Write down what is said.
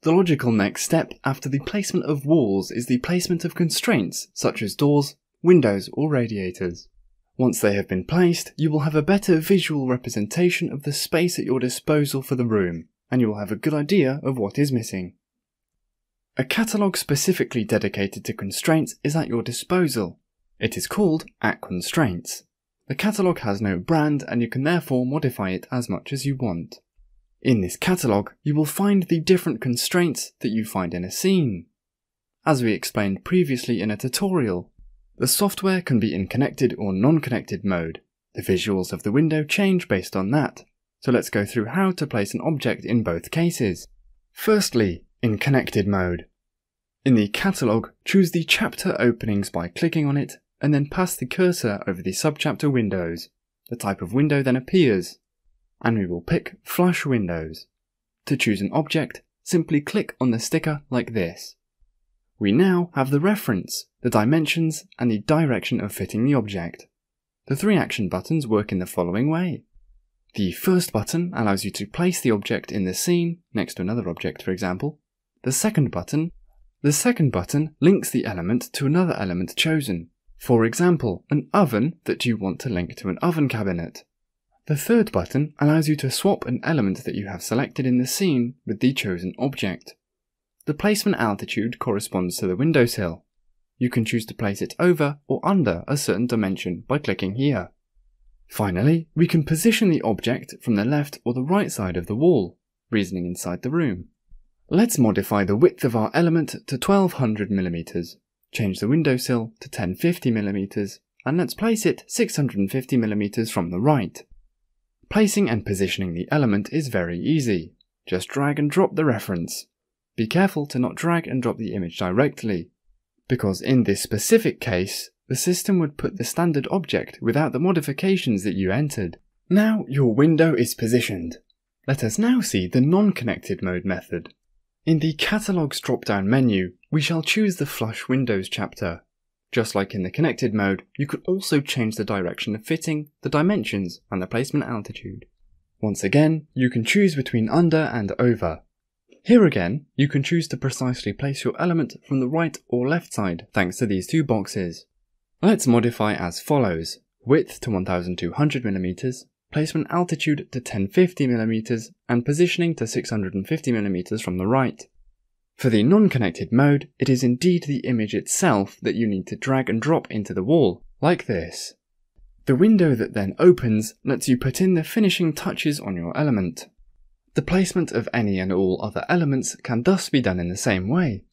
The logical next step after the placement of walls is the placement of constraints such as doors, windows or radiators. Once they have been placed, you will have a better visual representation of the space at your disposal for the room, and you will have a good idea of what is missing. A catalogue specifically dedicated to constraints is at your disposal. It is called At Constraints. The catalogue has no brand and you can therefore modify it as much as you want. In this catalogue, you will find the different constraints that you find in a scene. As we explained previously in a tutorial, the software can be in connected or non-connected mode. The visuals of the window change based on that, so let's go through how to place an object in both cases. Firstly, in connected mode. In the catalogue, choose the chapter openings by clicking on it, and then pass the cursor over the subchapter windows. The type of window then appears, and we will pick Flush Windows. To choose an object, simply click on the sticker like this. We now have the reference, the dimensions, and the direction of fitting the object. The 3 action buttons work in the following way. The first button allows you to place the object in the scene, next to another object for example. The second button links the element to another element chosen. For example, an oven that you want to link to an oven cabinet. The third button allows you to swap an element that you have selected in the scene with the chosen object. The placement altitude corresponds to the windowsill. You can choose to place it over or under a certain dimension by clicking here. Finally, we can position the object from the left or the right side of the wall, reasoning inside the room. Let's modify the width of our element to 1200 mm, change the windowsill to 1050 mm, and let's place it 650 mm from the right. Placing and positioning the element is very easy. Just drag and drop the reference. Be careful to not drag and drop the image directly, because in this specific case, the system would put the standard object without the modifications that you entered. Now your window is positioned. Let us now see the non-connected mode method. In the Catalogues drop-down menu, we shall choose the Flush Windows chapter. Just like in the connected mode, you could also change the direction of fitting, the dimensions, and the placement altitude. Once again, you can choose between under and over. Here again, you can choose to precisely place your element from the right or left side thanks to these 2 boxes. Let's modify as follows: width to 1200 mm, placement altitude to 1050 mm, and positioning to 650 mm from the right. For the non-connected mode, it is indeed the image itself that you need to drag and drop into the wall, like this. The window that then opens lets you put in the finishing touches on your element. The placement of any and all other elements can thus be done in the same way.